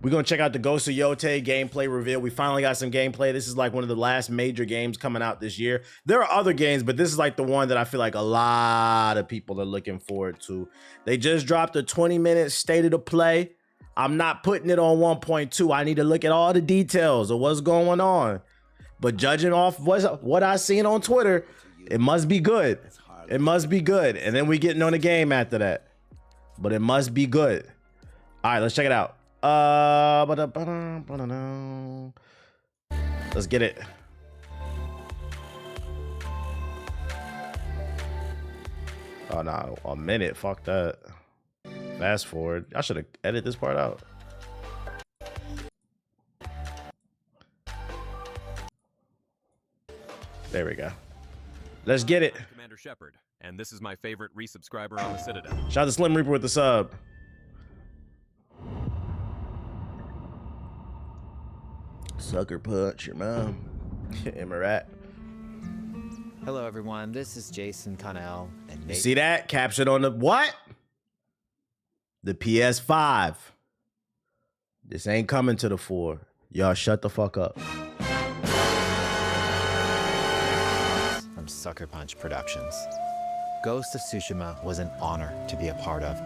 We're going to check out the Ghost of Yotei gameplay reveal. We finally got some gameplay. This is like one of the last major games coming out this year. There are other games, but this is like the one that I feel like a lot of people are looking forward to. They just dropped a 20-minute state of the play. I'm not putting it on 1.2. I need to look at all the details of what's going on. But judging off what I seen on Twitter, it must be good. It must be good. And then we getting on the game after that. But it must be good. All right, let's check it out. Let's get it. Oh no, a minute. Fuck that. Fast forward. I should have edited this part out. There we go. Let's get it. Commander Shepard, and this is my favorite resubscriber on the Citadel. Shout out to Slim Reaper with the sub. Sucker punch your mom. Am I right? Hello everyone, this is Jason Connell and You see that? Captured on the what? The PS5. This ain't coming to the 4. Y'all shut the fuck up. From Sucker Punch Productions. Ghost of Tsushima was an honor to be a part of.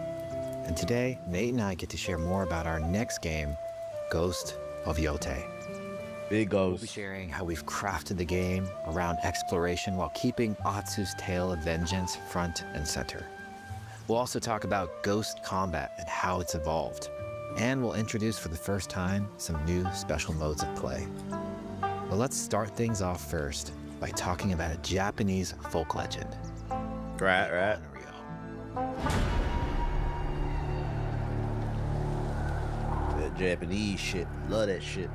And today, Nate and I get to share more about our next game, Ghost of Yotei. Big Ghost. We'll be sharing how we've crafted the game around exploration while keeping Atsu's tale of vengeance front and center. We'll also talk about ghost combat and how it's evolved. And we'll introduce for the first time some new special modes of play. But let's start things off first by talking about a Japanese folk legend. Right. That Japanese shit. Love that shit.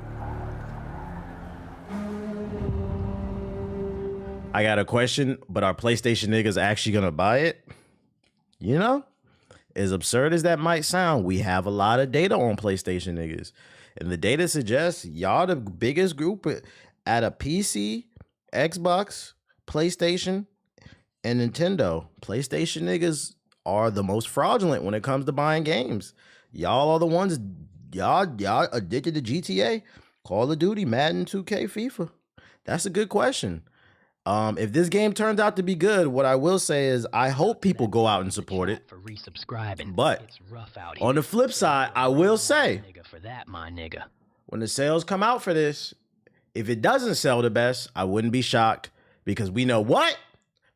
I got a question, but are PlayStation niggas actually gonna buy it? You know, as absurd as that might sound, we have a lot of data on PlayStation niggas. And the data suggests y'all the biggest group at a PC, Xbox, PlayStation, and Nintendo. PlayStation niggas are the most fraudulent when it comes to buying games. Y'all are the ones, y'all addicted to GTA, Call of Duty, Madden, 2K, FIFA. That's a good question. If this game turns out to be good, what I will say is I hope people go out and support it. But on the flip side, I will say when the sales come out for this, if it doesn't sell the best, I wouldn't be shocked because we know what?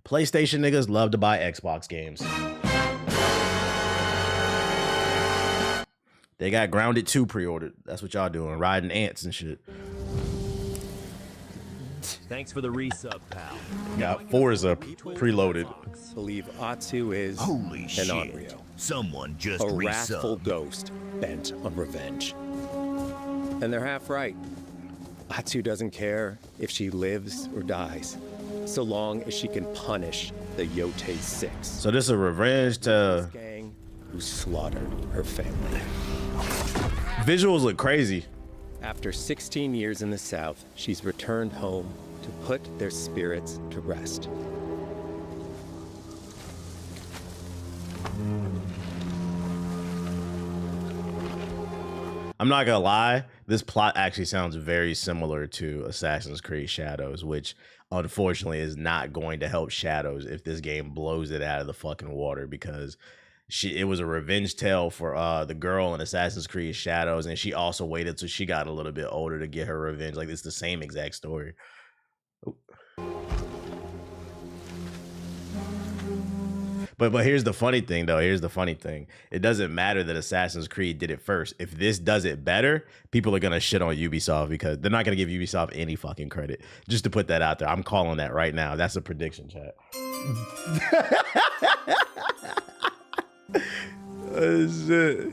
PlayStation niggas love to buy Xbox games. They got Grounded 2 pre-ordered. That's what y'all doing, riding ants and shit. Thanks for the resub, pal. Got Forza preloaded. Believe Atsu is Holy an shit. Onryo. Someone just A wrathful resubbed. ghost bent on revenge. And they're half right. Atsu doesn't care if she lives or dies, so long as she can punish the Yotei 6. So this is a revenge to... gang who slaughtered her family. Visuals look crazy. After 16 years in the South, she's returned home to put their spirits to rest. I'm not gonna lie, this plot actually sounds very similar to Assassin's Creed Shadows, which unfortunately is not going to help Shadows if this game blows it out of the fucking water, because it was a revenge tale for the girl in Assassin's Creed Shadows, and she also waited till she got a little bit older to get her revenge. Like, it's the same exact story. But here's the funny thing, though. Here's the funny thing. It doesn't matter that Assassin's Creed did it first. If this does it better, people are going to shit on Ubisoft because they're not going to give Ubisoft any fucking credit. Just to put that out there. I'm calling that right now. That's a prediction, chat. Oh, shit.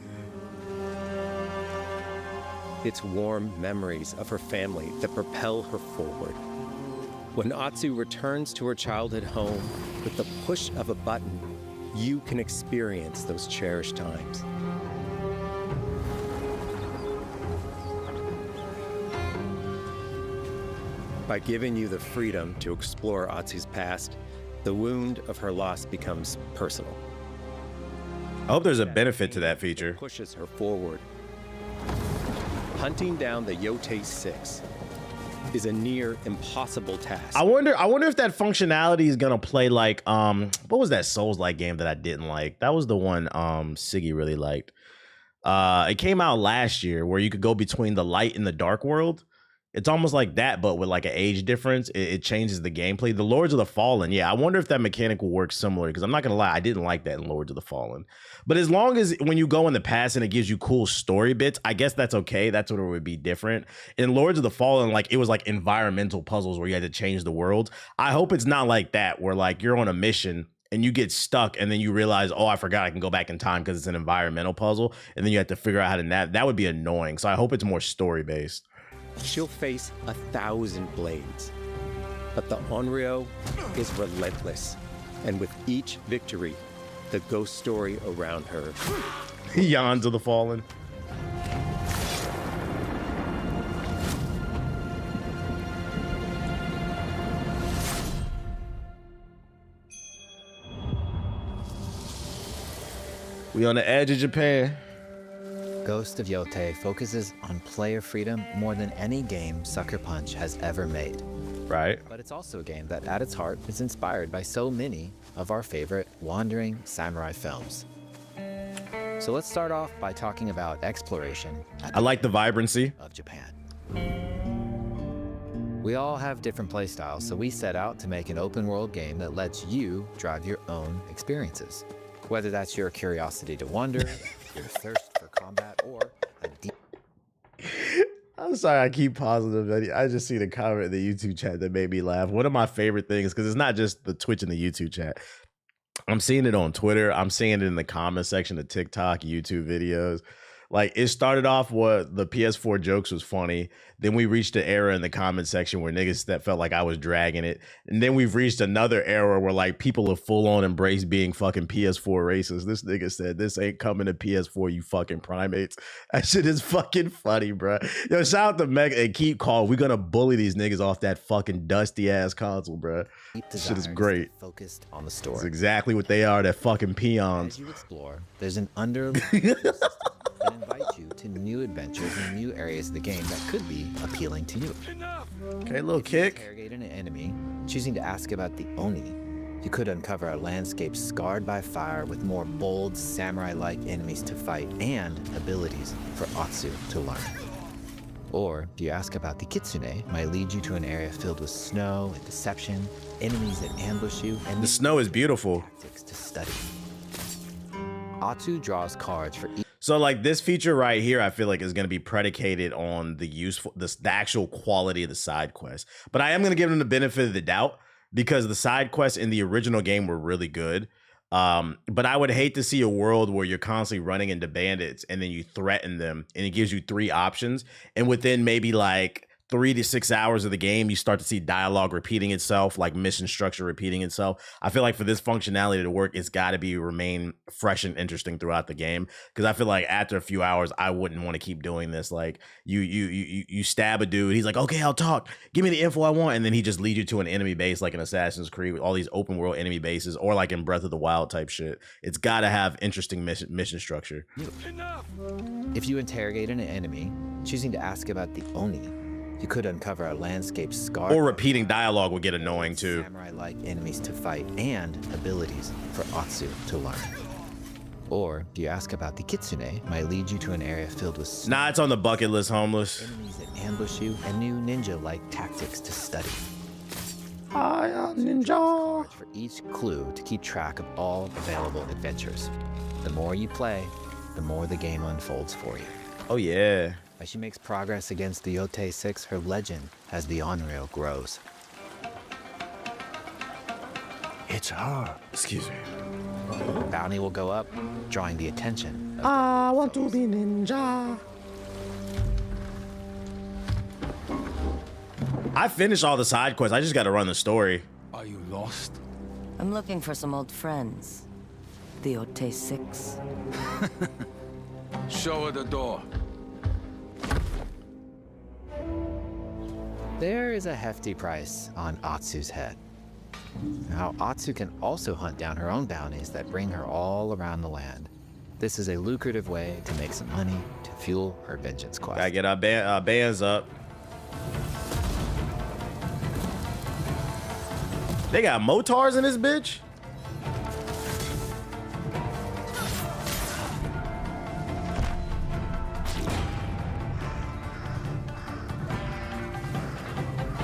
It's warm memories of her family that propel her forward. When Atsu returns to her childhood home, with the push of a button, you can experience those cherished times. By giving you the freedom to explore Atsu's past, the wound of her loss becomes personal. I hope there's a benefit to that feature. Pushes her forward. hunting down the Yotei 6 is a near impossible task. I wonder if that functionality is gonna play like what was that Souls-like game that I didn't like? That was the one Siggy really liked. It came out last year where you could go between the light and the dark world. It's almost like that, but with like an age difference. It changes the gameplay. The Lords of the Fallen, yeah, I wonder if that mechanic will work similar, because I'm not gonna lie, I didn't like that in Lords of the Fallen. But as long as when you go in the past and it gives you cool story bits, I guess that's okay. That's what it would be different. In Lords of the Fallen, like it was like environmental puzzles where you had to change the world. I hope it's not like that, where like you're on a mission and you get stuck and then you realize, oh, I forgot I can go back in time because it's an environmental puzzle, and then you have to figure out how to navigate. That would be annoying. So I hope it's more story based. She'll face 1,000 blades, but the Onryo is relentless, and with each victory, the ghost story around her. Yawns of the Fallen. We on the edge of Japan. Ghost of Yotei focuses on player freedom more than any game Sucker Punch has ever made. Right. But it's also a game that, at its heart, is inspired by so many of our favorite wandering samurai films. So let's start off by talking about exploration. I like the vibrancy of Japan. We all have different playstyles, so we set out to make an open world game that lets you drive your own experiences. Whether that's your curiosity to wander, your thirst for combat, or a deep... I'm sorry, I keep pausing the video. I just see the comment in the YouTube chat that made me laugh. One of my favorite things, because it's not just the Twitch and the YouTube chat. I'm seeing it on Twitter. I'm seeing it in the comment section of TikTok, YouTube videos. Like, it started off with the PS4 jokes was funny. Then we reached an era in the comment section where niggas that felt like I was dragging it. And then we've reached another era where like people have full on embraced being fucking PS4 racist. This nigga said, "This ain't coming to PS4, you fucking primates." That shit is fucking funny, bro. Yo, shout out to Meg and Keep Call. We're gonna bully these niggas off that fucking dusty ass console, bro. Shit is great. Focused on the story. It's exactly what they are, that fucking peons. As you explore, there's an underlying system that invites you to new adventures and new areas of the game that could be appealing to you. Okay, little If you kick. interrogate an enemy, choosing to ask about the Oni, you could uncover a landscape scarred by fire with more bold, samurai-like enemies to fight and abilities for Atsu to learn. Or if you ask about the Kitsune, might lead you to an area filled with snow and deception, enemies that ambush you, and The snow is beautiful. tactics to study. Atsu draws cards for each. So like this feature right here, I feel like is going to be predicated on the actual quality of the side quest. But I am going to give them the benefit of the doubt because the side quests in the original game were really good. But I would hate to see a world where you're constantly running into bandits and then you threaten them and it gives you 3 options. And within maybe like 3 to 6 hours of the game, you start to see dialogue repeating itself, like mission structure repeating itself. I feel like for this functionality to work, it's got to remain fresh and interesting throughout the game. Because I feel like after a few hours, I wouldn't want to keep doing this. Like you stab a dude, he's like, "Okay, I'll talk. Give me the info I want," and then he just leads you to an enemy base, like in Assassin's Creed, with all these open world enemy bases, or like in Breath of the Wild type shit. It's got to have interesting mission structure. If you interrogate an enemy, choosing to ask about the Oni, you could uncover a landscape scarred. Or repeating dialogue would get annoying too. Samurai-like enemies to fight and abilities for Atsu to learn. Or if you ask about the Kitsune, might lead you to an area filled with Nah, it's on the bucket list, homeless. enemies that ambush you and new ninja-like tactics to study. I am ninja. Cards for each clue to keep track of all available adventures. The more you play, the more the game unfolds for you. Oh yeah. As she makes progress against the Yotei 6, her legend as the Onryo grows. It's her. Excuse me. Bounty will go up, drawing the attention of I want to be ninja. I finished all the side quests. I just got to run the story. Are you lost? I'm looking for some old friends. The Yotei 6. Show her the door. There is a hefty price on Atsu's head. Now, Atsu can also hunt down her own bounties that bring her all around the land. This is a lucrative way to make some money, to fuel her vengeance quest. Gotta get our bands up. They got motars in this bitch?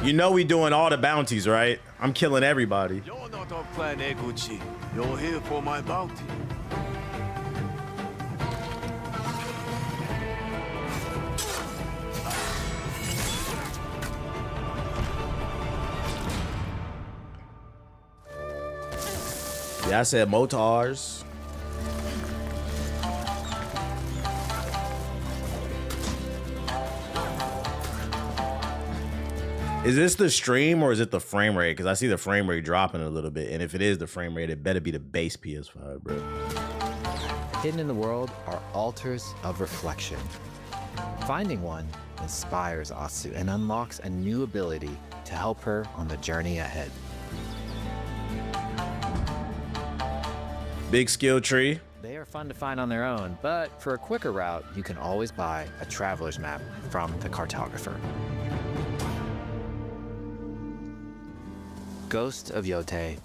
You know we doing all the bounties, right? I'm killing everybody. You're not on Plan Eguchi. You're here for my bounty. Yeah, I said motars. Is this the stream or is it the frame rate? Because I see the frame rate dropping a little bit. And if it is the frame rate, it better be the base PS5, bro. Hidden in the world are altars of reflection. Finding one inspires Atsu and unlocks a new ability to help her on the journey ahead. Big skill tree. They are fun to find on their own, but for a quicker route, you can always buy a traveler's map from the cartographer. Ghost of Yotei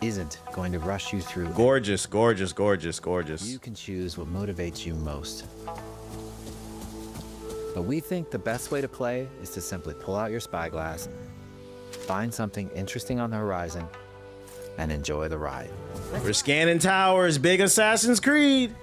isn't going to rush you through. Gorgeous, gorgeous, gorgeous, gorgeous. You can choose what motivates you most. But we think the best way to play is to simply pull out your spyglass, find something interesting on the horizon, and enjoy the ride. We're scanning towers, big Assassin's Creed.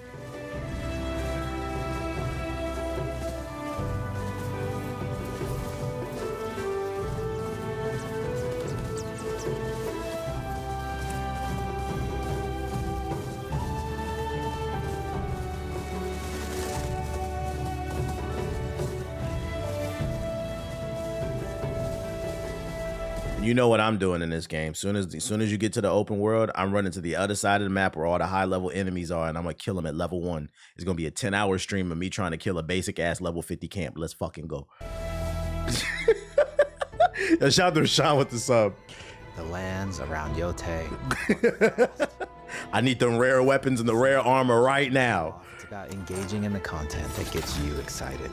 You know what I'm doing in this game. Soon as you get to the open world, I'm running to the other side of the map where all the high level enemies are, and I'm gonna kill them at level 1. It's gonna be a 10-hour stream of me trying to kill a basic ass level 50 camp. Let's fucking go. Yo, shout out to Rashawn with the sub. The lands around Yotei. I need them rare weapons and the rare armor right now. It's about engaging in the content that gets you excited.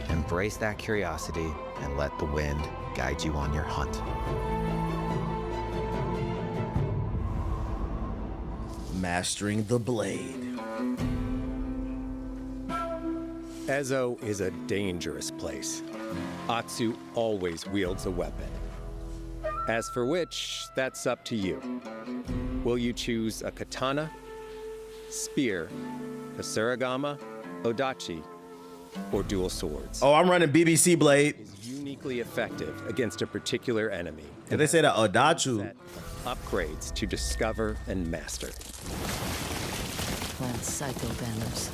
Embrace that curiosity and let the wind guide you on your hunt. Mastering the blade. Ezo is a dangerous place. Atsu always wields a weapon. As for which, that's up to you. Will you choose a katana, spear, a surigama, odachi, or dual swords? Oh, I'm running BBC blade. Is uniquely effective against a particular enemy. Did they say that odachu? Set upgrades to discover and master. Plant Saito banners.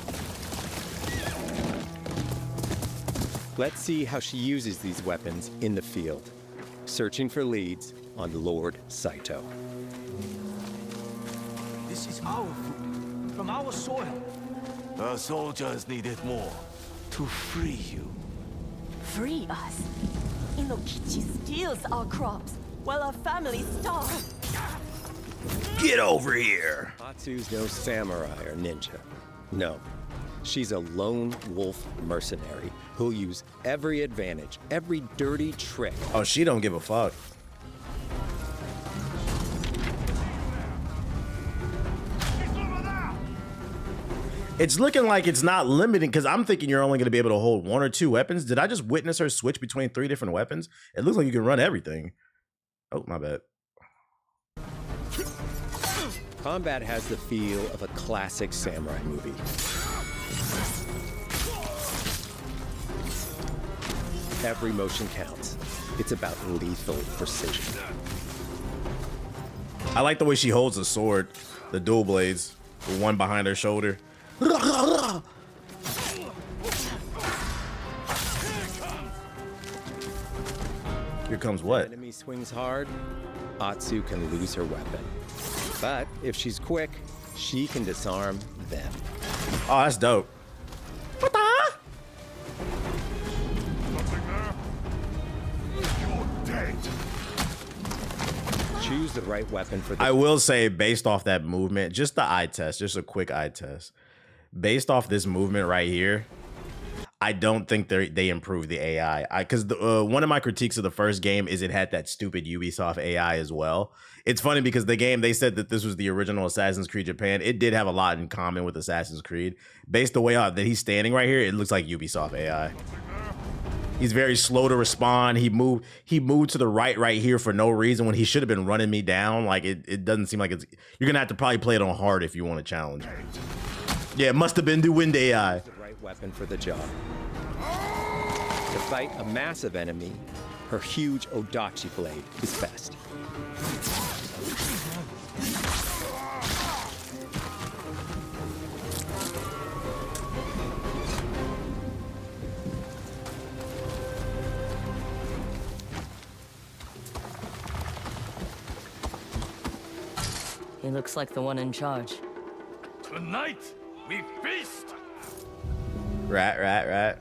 Let's see how she uses these weapons in the field. Searching for leads on Lord Saito. This is our food, from our soil. The soldiers needed more to free you. Free us. Inokichi steals our crops while our families starve. Get over here. Atsu's no samurai or ninja. No. She's a lone wolf mercenary who'll use every advantage, every dirty trick. Oh, she don't give a fuck. It's looking like it's not limiting because I'm thinking you're only going to be able to hold 1 or 2 weapons. Did I just witness her switch between 3 different weapons? It looks like you can run everything. Oh, my bad. Combat has the feel of a classic samurai movie. Every motion counts. It's about lethal precision. I like the way she holds the sword, the dual blades, the one behind her shoulder. Here comes what? Enemy swings hard, Atsu can lose her weapon. But if she's quick, she can disarm them. Oh, that's dope. What the? Choose the right weapon for the I will say, based off that movement, just the eye test, just a quick eye test. based off this movement right here, I don't think they improved the AI. Because one of my critiques of the first game is it had that stupid Ubisoft AI as well. It's funny because the game, they said that this was the original Assassin's Creed Japan. It did have a lot in common with Assassin's Creed. Based the way out that he's standing right here, it looks like Ubisoft AI. He's very slow to respond. He moved to the right here for no reason when he should have been running me down. Like it doesn't seem like it's. You're gonna have to probably play it on hard if you want to challenge. Yeah, it must have been the Wind AI. The right weapon for the job. To fight a massive enemy, her huge Odachi blade is best. He looks like the one in charge. Tonight, we feast! Right.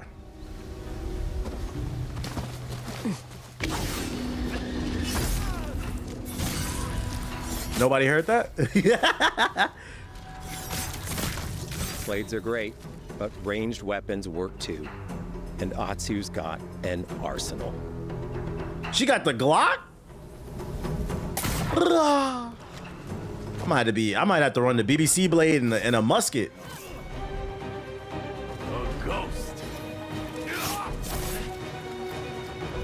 Nobody heard that? Blades are great, but ranged weapons work too. And Atsu's got an arsenal. She got the Glock? I might have to run the BBC blade and a musket. A ghost.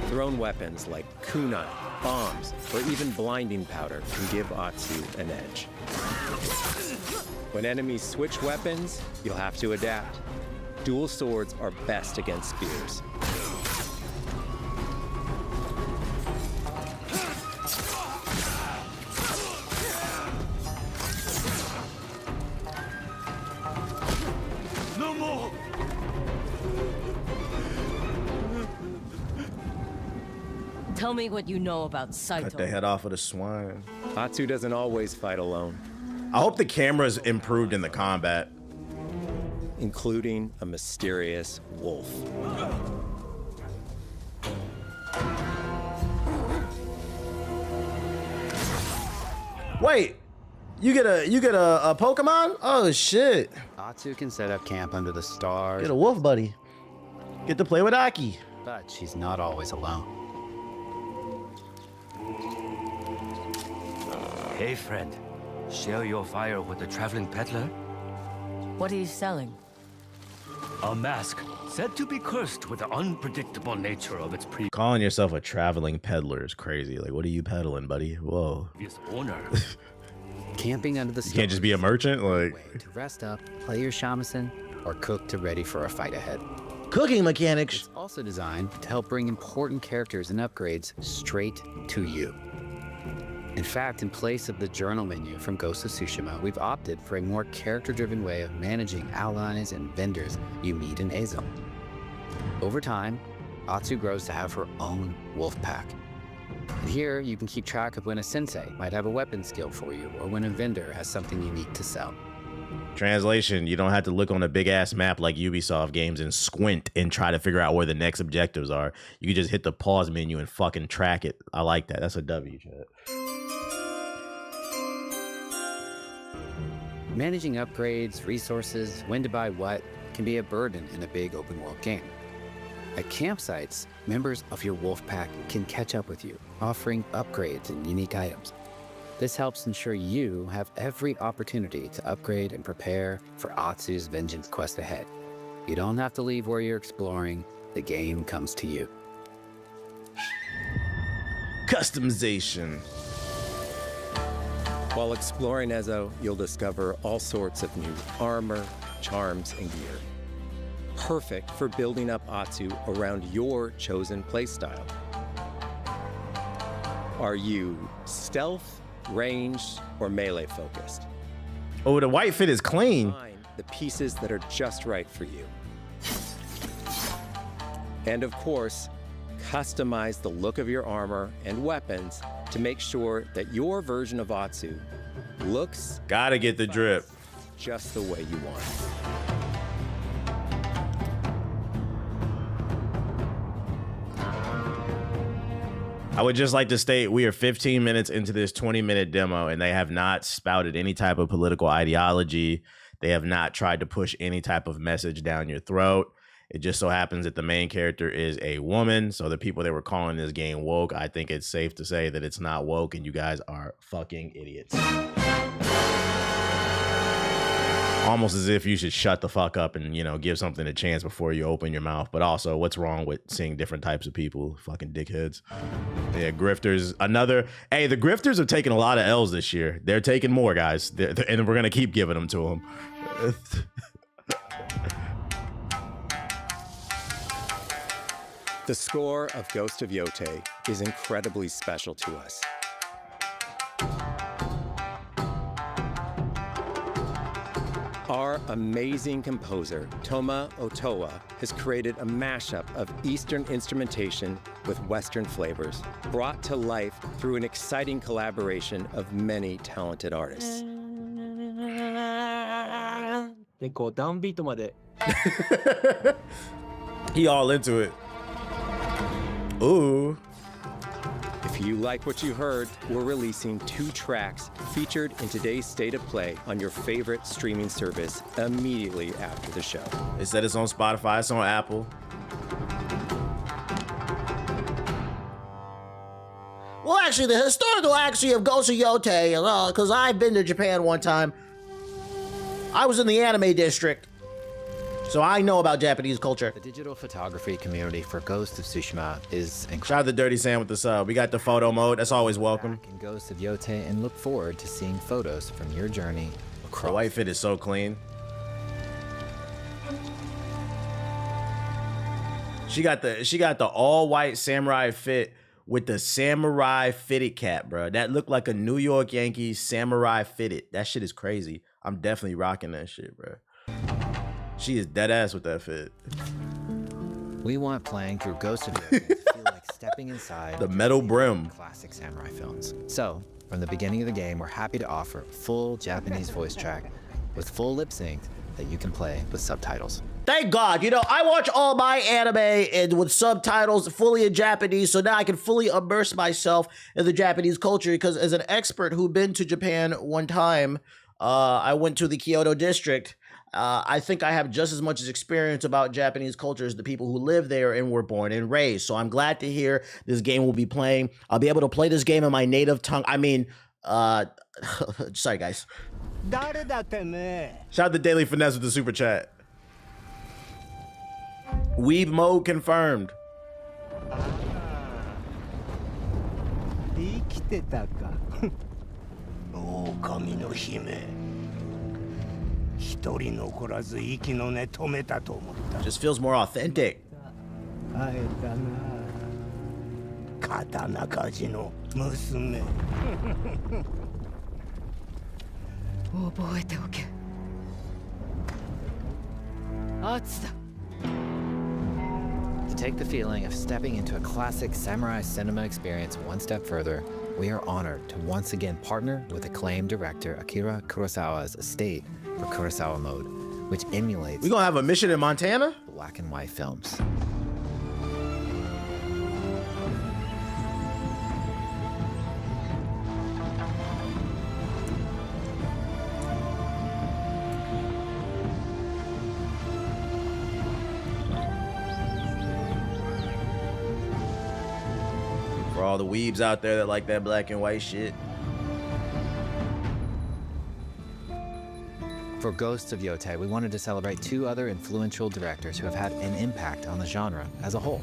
Thrown weapons like kunai, bombs, or even blinding powder can give Atsu an edge. When enemies switch weapons, you'll have to adapt. Dual swords are best against spears. No more! Tell me what you know about Cut the Saito. head off of the swine. Atsu doesn't always fight alone, I hope the camera's improved in the combat. including a mysterious wolf. Wait, you get a Pokemon? Oh shit! Atsu can set up camp under the stars, Get a wolf buddy. Get to play with Aki. but she's not always alone. Hey, friend. Share your fire with the traveling peddler? What are you selling? A mask said to be cursed with the unpredictable nature of its Calling yourself a traveling peddler is crazy. Like, what are you peddling, buddy? Whoa. previous owner. Camping under the You stars. can't just be a merchant. Like, Way to rest up, play your shamisen, or cook to ready for a fight ahead. cooking mechanics. It's also designed to help bring important characters and upgrades straight to you. In fact, in place of the journal menu from Ghost of Tsushima, we've opted for a more character-driven way of managing allies and vendors you meet in Ezo. Over time, Atsu grows to have her own wolf pack. And here, you can keep track of when a sensei might have a weapon skill for you, or when a vendor has something unique to sell. Translation, you don't have to look on a big ass map like Ubisoft games and squint and try to figure out where the next objectives are. You can just hit the pause menu and fucking track it. I like that. That's a W, chat. Managing upgrades, resources, when to buy what, can be a burden in a big open world game. At campsites, members of your wolf pack can catch up with you, offering upgrades and unique items. This helps ensure you have every opportunity to upgrade and prepare for Atsu's vengeance quest ahead. You don't have to leave where you're exploring, the game comes to you. Customization. While exploring Ezo, you'll discover all sorts of new armor, charms, and gear. Perfect for building up Atsu around your chosen playstyle. Are you stealth, ranged, or melee focused? Oh, the white fit is clean. Find the pieces that are just right for you. And of course, customize the look of your armor and weapons to make sure that your version of Atsu looks Gotta get the drip. just the way you want. I would just like to state we are 15 minutes into this 20-minute demo and they have not spouted any type of political ideology. They have not tried to push any type of message down your throat. It just so happens that the main character is a woman. So the people that were calling this game woke, I think it's safe to say that it's not woke and you guys are fucking idiots. Almost as if you should shut the fuck up and, you know, give something a chance before you open your mouth. But also, what's wrong with seeing different types of people? Fucking dickheads. Yeah, grifters. Hey, the grifters have taken a lot of L's this year. They're taking more, guys. And we're going to keep giving them to them. The score of Ghost of Yotei is incredibly special to us. Our amazing composer, Toma Otoa, has created a mashup of Eastern instrumentation with Western flavors, brought to life through an exciting collaboration of many talented artists. He all into it. Ooh. If you like what you heard, we're releasing 2 tracks featured in today's State of Play on your favorite streaming service immediately after the show. They said it's on Spotify, it's on Apple. Well, actually, the historical accuracy of Ghost of Yotei, because I've been to Japan one time. I was in the anime district, so I know about Japanese culture. The digital photography community for Ghost of Tsushima is incredible. Shout out to Dirty Sam with the sub. We got the photo mode. That's always welcome. In Ghost of Yotei, and look forward to seeing photos from your journey across. The white fit is so clean. She got the all white samurai fit with the samurai fitted cap, bro. That looked like a New York Yankees samurai fitted. That shit is crazy. I'm definitely rocking that shit, bro. She is dead ass with that fit. We want playing through Ghost of Yotei to feel like stepping inside the metal brim. Classic samurai films. So, from the beginning of the game, we're happy to offer full Japanese voice track with full lip sync that you can play with subtitles. Thank God. You know, I watch all my anime and with subtitles fully in Japanese, so now I can fully immerse myself in the Japanese culture, because as an expert who'd been to Japan one time, I went to the Kyoto district. I think I have just as much experience about Japanese culture as the people who live there and were born and raised. So I'm glad to hear this game will be playing. I'll be able to play this game in my native tongue. I mean, sorry, guys. Shout out to Daily Finesse with the super chat. Weeb mode confirmed. Just feels more authentic. To take the feeling of stepping into a classic samurai cinema experience one step further, we are honored to once again partner with acclaimed director Akira Kurosawa's estate for Kurosawa Mode, which emulates We gonna have a mission in Montana? black and white films. For all the weebs out there that like that black and white shit. For Ghosts of Yotei, we wanted to celebrate 2 other influential directors who have had an impact on the genre as a whole.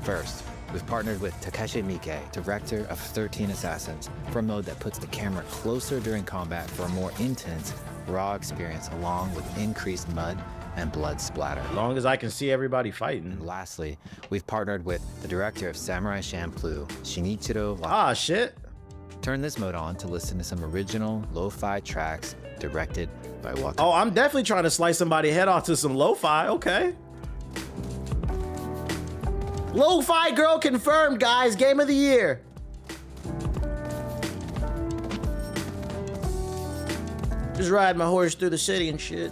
First, we've partnered with Takeshi Miike, director of 13 Assassins, for a mode that puts the camera closer during combat for a more intense, raw experience, along with increased mud and blood splatter. As long as I can see everybody fighting. And lastly, we've partnered with the director of Samurai Champloo, Shinichiro Watabe. Ah, shit. Turn this mode on to listen to some original lo-fi tracks directed by Watabe. Oh, I'm definitely trying to slice somebody's head off to some lo-fi. Okay. Lo-fi girl confirmed, guys. Game of the year. Just ride my horse through the city and shit.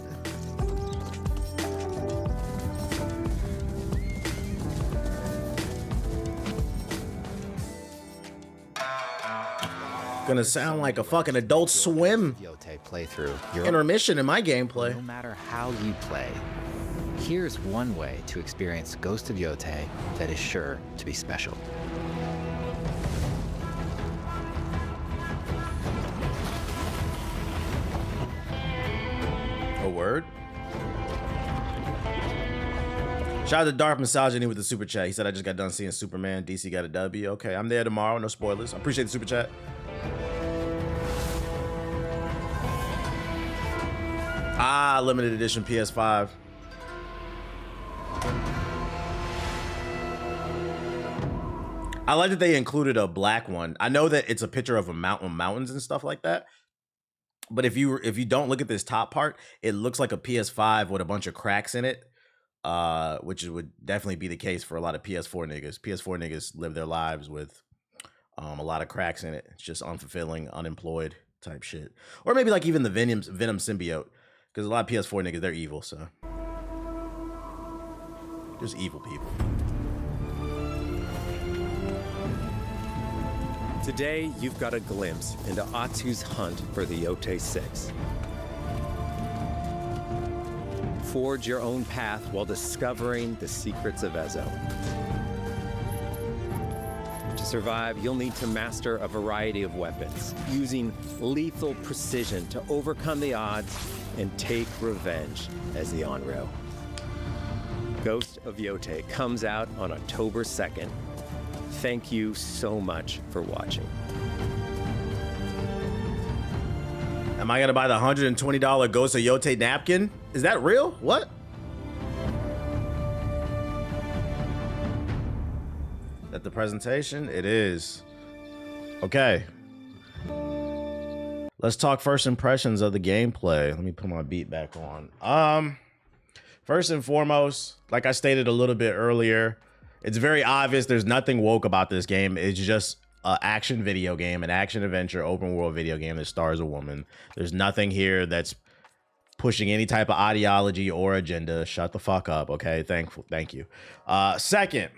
Gonna sound like a fucking Adult Swim Yotei playthrough. Your intermission in my gameplay. No matter how you play, here's one way to experience Ghost of Yotei that is sure to be special. A word? Shout out to Dark Misogyny with the super chat. He said, I just got done seeing Superman. DC got a W. Okay, I'm there tomorrow. No spoilers. I appreciate the super chat. Ah, limited edition PS5. I like that they included a black one. I know that it's a picture of a mountains and stuff like that. But if you don't look at this top part, it looks like a PS5 with a bunch of cracks in it. Which would definitely be the case for a lot of PS4 niggas. PS4 niggas live their lives with a lot of cracks in it. It's just unfulfilling, unemployed type shit. Or maybe like even the Venom symbiote. Because a lot of PS4 niggas, they're evil, so. Just evil people. Today, you've got a glimpse into Atsu's hunt for the Yotei 6. Forge your own path while discovering the secrets of Ezo. To survive, you'll need to master a variety of weapons, using lethal precision to overcome the odds and take revenge as the Onryo. Ghost of Yotei comes out on October 2nd. Thank you so much for watching. Am I gonna buy the $120 Ghost of Yotei napkin? Is that real? What? At the presentation? It is. Okay. Let's talk first impressions of the gameplay. Let me put my beat back on. First and foremost, like I stated a little bit earlier, it's very obvious there's nothing woke about this game. It's just an action video game, an action adventure, open world video game that stars a woman. There's nothing here that's pushing any type of ideology or agenda. Shut the fuck up, okay? Thank you. Second,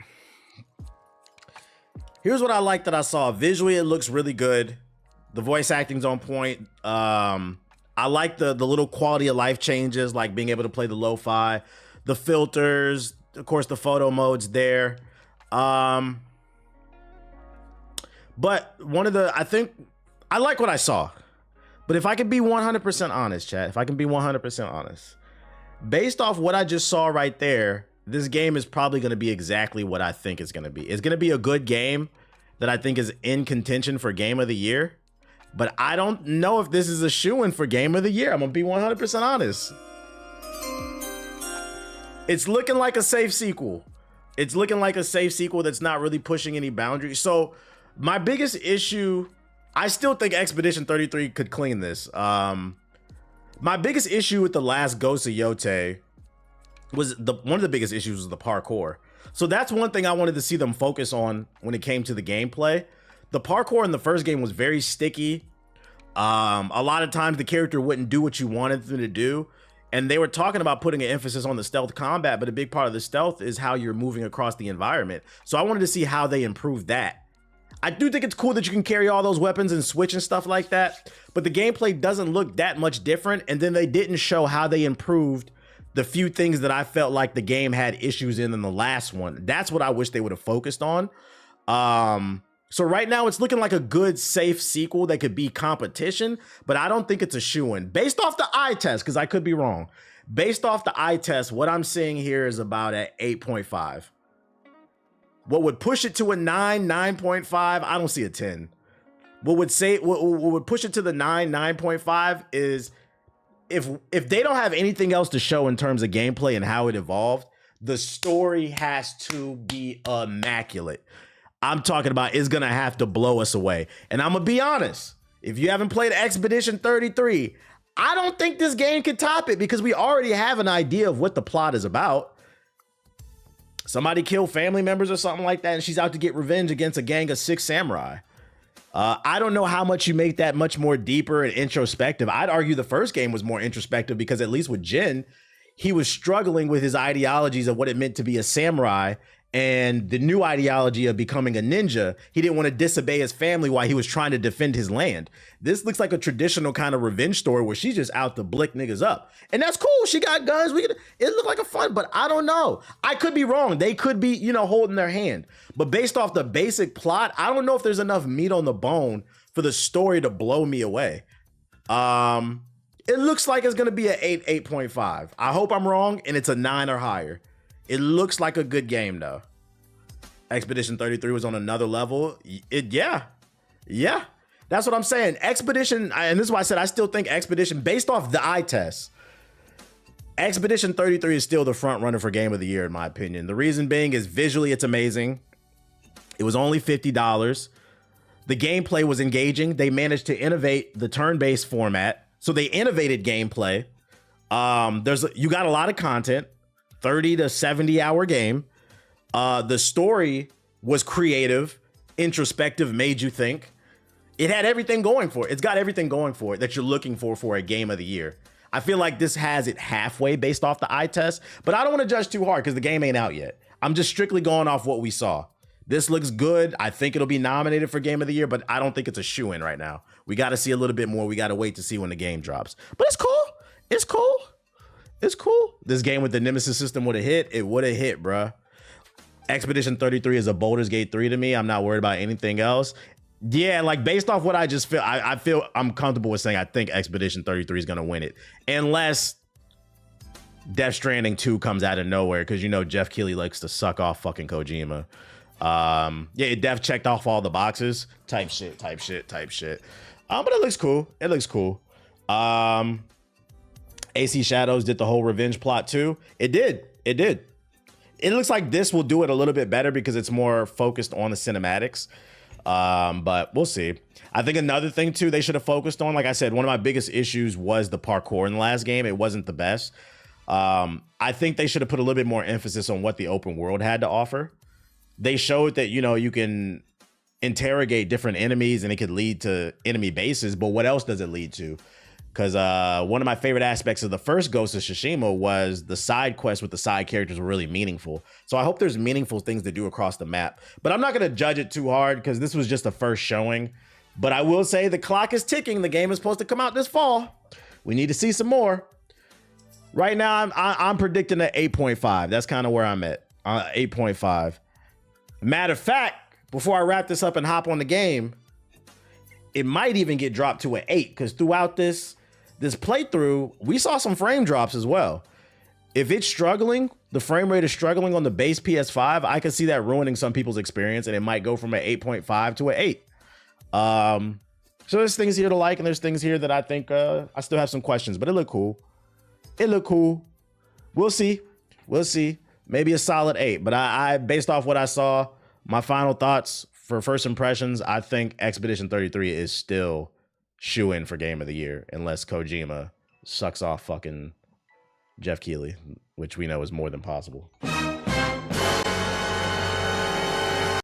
here's what I like that I saw. Visually, it looks really good. The voice acting's on point. I like the little quality of life changes, like being able to play the lo-fi, the filters, of course, the photo mode's there. But I think I like what I saw. But if I could be 100% honest, chat, if I can be 100% honest, based off what I just saw right there, this game is probably going to be exactly what I think it's going to be. It's going to be a good game that I think is in contention for Game of the Year. But I don't know if this is a shoo-in for Game of the Year. I'm going to be 100% honest. It's looking like a safe sequel. It's looking like a safe sequel that's not really pushing any boundaries. So my biggest issue, I still think Expedition 33 could clean this. My biggest issue with the last Ghost of Yotei was one of the biggest issues was the parkour. So that's one thing I wanted to see them focus on when it came to the gameplay. The parkour in the first game was very sticky. A lot of times the character wouldn't do what you wanted them to do. And they were talking about putting an emphasis on the stealth combat, but a big part of the stealth is how you're moving across the environment. So I wanted to see how they improved that. I do think it's cool that you can carry all those weapons and switch and stuff like that, but the gameplay doesn't look that much different. And then they didn't show how they improved the few things that I felt like the game had issues in the last one. That's what I wish they would have focused on. So right now it's looking like a good, safe sequel that could be competition, but I don't think it's a shoo-in. Based off the eye test, because I could be wrong. Based off the eye test, what I'm seeing here is about at 8.5. What would push it to a 9, 9.5? I don't see a 10. What would push it to the 9, 9.5 is if they don't have anything else to show in terms of gameplay and how it evolved, the story has to be immaculate. I'm talking about it's gonna have to blow us away. And I'm gonna be honest, if you haven't played Expedition 33, I don't think this game can top it because we already have an idea of what the plot is about. Somebody killed family members or something like that, and she's out to get revenge against a gang of 6 samurai. I don't know how much you make that much more deeper and introspective. I'd argue the first game was more introspective because at least with Jin, he was struggling with his ideologies of what it meant to be a samurai and the new ideology of becoming a ninja. He didn't want to disobey his family while he was trying to defend his land. This looks like a traditional kind of revenge story where she's just out to blick niggas up. And that's cool. She got guns. It looked like a fun, but I don't know. I could be wrong. They could be, holding their hand. But based off the basic plot, I don't know if there's enough meat on the bone for the story to blow me away. It looks like it's going to be an 8, 8.5. I hope I'm wrong and it's a 9 or higher. It looks like a good game, though. Expedition 33 was on another level. Yeah. That's what I'm saying. Expedition, and this is why I said I still think Expedition, based off the eye test, Expedition 33 is still the front runner for Game of the Year, in my opinion. The reason being is visually it's amazing. It was only $50. The gameplay was engaging. They managed to innovate the turn-based format. So they innovated gameplay. You got a lot of content. 30 to 70 hour game. The story was creative, introspective, made you think. It had everything going for it. It's got everything going for it that you're looking for a game of the year. I feel like this has it halfway based off the eye test, but I don't want to judge too hard because the game ain't out yet. I'm just strictly going off what we saw. This looks good. I think it'll be nominated for Game of the Year, but I don't think it's a shoo-in right now. We got to see a little bit more. We got to wait to see when the game drops. But it's cool. It's cool. It's cool. This game with the Nemesis system would have hit. It would have hit, bruh. Expedition 33 is a Baldur's Gate 3 to me. I'm not worried about anything else. Yeah, like based off what I just feel, I feel I'm comfortable with saying I think Expedition 33 is going to win it. Unless Death Stranding 2 comes out of nowhere because, Jeff Keighley likes to suck off fucking Kojima. Yeah, Death checked off all the boxes. Type shit. But it looks cool. AC Shadows did the whole revenge plot too. It did. It looks like this will do it a little bit better because it's more focused on the cinematics. But we'll see. I think another thing too they should have focused on, like I said, one of my biggest issues was the parkour in the last game. It wasn't the best. I think they should have put a little bit more emphasis on what the open world had to offer. They showed that, you can interrogate different enemies and it could lead to enemy bases, but what else does it lead to? Because one of my favorite aspects of the first Ghost of Tsushima was the side quests with the side characters were really meaningful. So I hope there's meaningful things to do across the map. But I'm not going to judge it too hard because this was just the first showing. But I will say the clock is ticking. The game is supposed to come out this fall. We need to see some more. Right now, I'm predicting an 8.5. That's kind of where I'm at. 8.5. Matter of fact, before I wrap this up and hop on the game, it might even get dropped to an 8 because throughout this playthrough, we saw some frame drops as well. If it's struggling, the frame rate is struggling on the base PS5, I can see that ruining some people's experience and it might go from an 8.5 to an 8. So there's things here to like and there's things here that I think I still have some questions, but it looked cool. We'll see. Maybe a solid 8, but I based off what I saw, my final thoughts for first impressions, I think Expedition 33 is still shoo-in for Game of the Year, unless Kojima sucks off fucking Jeff Keighley, which we know is more than possible.